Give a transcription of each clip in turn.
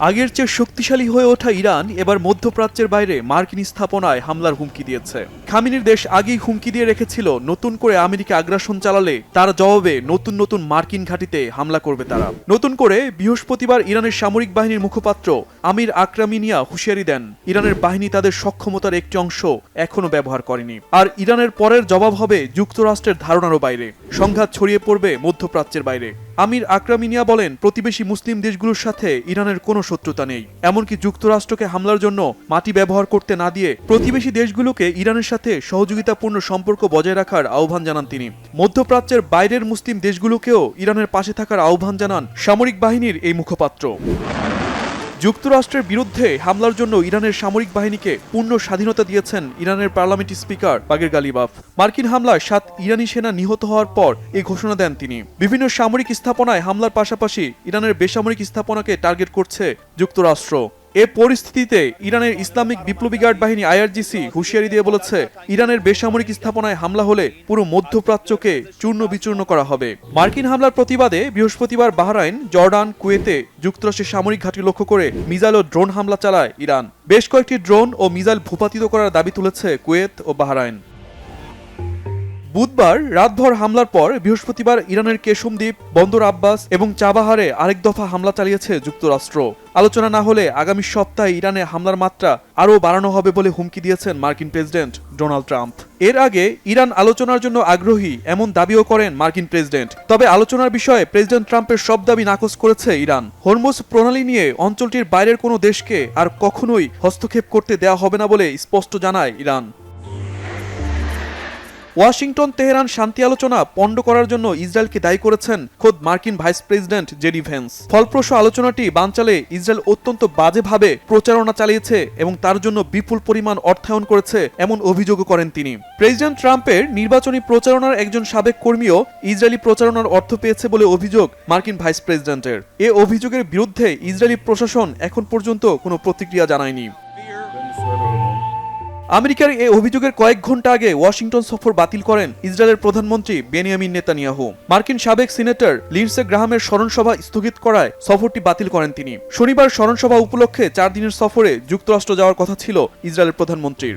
আগের চেয়ে শক্তিশালী হয়ে ওঠা ইরান এবার মধ্যপ্রাচ্যের বাইরে মার্কিন স্থাপনায় হামলার হুমকি দিয়েছে। খামেনির দেশ আগেই হুমকি দিয়ে রেখেছিল নতুন করে আমেরিকা আগ্রাসন চালালে তার জবাবে নতুন নতুন মার্কিন ঘাঁটিতে হামলা করবে তারা। নতুন করে বৃহস্পতিবার ইরানের সামরিক বাহিনীর মুখপাত্র আমির আকরামিনিয়া হুঁশিয়ারি দেন, ইরানের বাহিনী তাদের সক্ষমতার একটি অংশ এখনো ব্যবহার করেনি, আর ইরানের পরের জবাব হবে যুক্তরাষ্ট্রের ধারণারও বাইরে। সংঘাত ছড়িয়ে পড়বে মধ্যপ্রাচ্যের বাইরে। আমির আকরামিনিয়া বলেন, প্রতিবেশী মুসলিম দেশগুলোর সাথে ইরানের কোনো শত্রুতা নেই, এমনকি যুক্তরাষ্ট্রকে হামলার জন্য মাটি ব্যবহার করতে না দিয়ে প্রতিবেশী দেশগুলোকে ইরানের সাথে সহযোগিতাপূর্ণ সম্পর্ক বজায় রাখার আহ্বান জানান তিনি। মধ্যপ্রাচ্যের বাইরের মুসলিম দেশগুলোকেও ইরানের পাশে থাকার আহ্বান জানান সামরিক বাহিনীর এই মুখপাত্র। যুক্তরাষ্ট্রের বিরুদ্ধে হামলার জন্য ইরানের সামরিক বাহিনীকে পূর্ণ স্বাধীনতা দিয়েছেন ইরানের পার্লামেন্টের স্পিকার বাগের গালিবাফ। মার্কিন হামলায় 7 ইরানি সেনা নিহত হওয়ার পর এই ঘোষণা দেন তিনি। বিভিন্ন সামরিক স্থাপনায় হামলার পাশাপাশি ইরানের বেসামরিক স্থাপনাকে টার্গেট করছে যুক্তরাষ্ট্র। এ পরিস্থিতিতে ইরানের ইসলামিক বিপ্লবী গার্ড বাহিনী আইআরজিসি হুঁশিয়ারি দিয়ে বলেছে, ইরানের বেসামরিক স্থাপনায় হামলা হলে পুরো মধ্যপ্রাচ্যকে চূর্ণ বিচূর্ণ করা হবে। মার্কিন হামলার প্রতিবাদে বৃহস্পতিবার বাহরাইন, জর্ডান, কুয়েতে যুক্তরাষ্ট্রের সামরিক ঘাঁটি লক্ষ্য করে মিসাইল ও ড্রোন হামলা চালায় ইরান। বেশ কয়েকটি ড্রোন ও মিসাইল ভূপাতিত করার দাবি তুলেছে কুয়েত ও বাহরাইন। বুধবার রাতভর হামলার পর বৃহস্পতিবার ইরানের কেশম দ্বীপ, বন্দর আব্বাস এবং চাবাহারে আরেক দফা হামলা চালিয়েছে যুক্তরাষ্ট্র। আলোচনা না হলে আগামী সপ্তাহে ইরানে হামলার মাত্রা আরও বাড়ানো হবে বলে হুমকি দিয়েছেন মার্কিন প্রেসিডেন্ট ডোনাল্ড ট্রাম্প। এর আগে ইরান আলোচনার জন্য আগ্রহী এমন দাবিও করেন মার্কিন প্রেসিডেন্ট। তবে আলোচনার বিষয়ে প্রেসিডেন্ট ট্রাম্পের সব দাবি নাকচ করেছে ইরান। হরমুজ প্রণালী নিয়ে অঞ্চলটির বাইরের কোনো দেশকে আর কখনোই হস্তক্ষেপ করতে দেওয়া হবে না বলে স্পষ্ট জানায় ইরান। ওয়াশিংটন তেহরান শান্তি আলোচনা পণ্ড করার জন্য ইসরায়েলকে দায়ী করেছেন খোদ মার্কিন ভাইস প্রেসিডেন্ট জেডি ভেন্স। ফলপ্রসূ আলোচনাটি বানচালে ইসরায়েল অত্যন্ত বাজেভাবে প্রচারণা চালিয়েছে এবং তার জন্য বিপুল পরিমাণ অর্থায়ন করেছে এমন অভিযোগও করেন তিনি। প্রেসিডেন্ট ট্রাম্পের নির্বাচনী প্রচারণার একজন সাবেক কর্মীও ইসরায়েলি প্রচারণার অর্থ পেয়েছে বলে অভিযোগ মার্কিন ভাইস প্রেসিডেন্টের। এ অভিযোগের বিরুদ্ধে ইসরায়েলি প্রশাসন এখন পর্যন্ত কোনো প্রতিক্রিয়া জানায়নি। আমেরিকার এই অভিযোগের কয়েক ঘন্টা আগে ওয়াশিংটন সফর বাতিল করেন ইসরায়েলের প্রধানমন্ত্রী বেনিয়ামিন নেতানিয়াহু। মার্কিন সাবেক সিনেটর লিন্ডসে গ্রাহামের স্মরণসভা স্থগিত করায় সফরটি বাতিল করেন তিনি। শনিবার স্মরণসভা উপলক্ষে 4 দিনের সফরে যুক্তরাষ্ট্র যাওয়ার কথা ছিল ইসরায়েলের প্রধানমন্ত্রীর।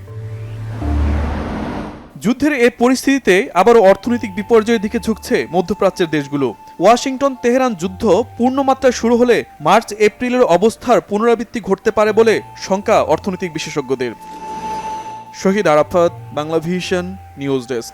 যুদ্ধের এই পরিস্থিতিতে আবারও অর্থনৈতিক বিপর্যয়ের দিকে ঝুঁকছে মধ্যপ্রাচ্যের দেশগুলো। ওয়াশিংটন তেহরান যুদ্ধ পূর্ণমাত্রায় শুরু হলে মার্চ এপ্রিলের অবস্থার পুনরাবৃত্তি ঘটতে পারে বলে শঙ্কা অর্থনৈতিক বিশেষজ্ঞদের। Shahid Arafat, Bangla Vision, news desk.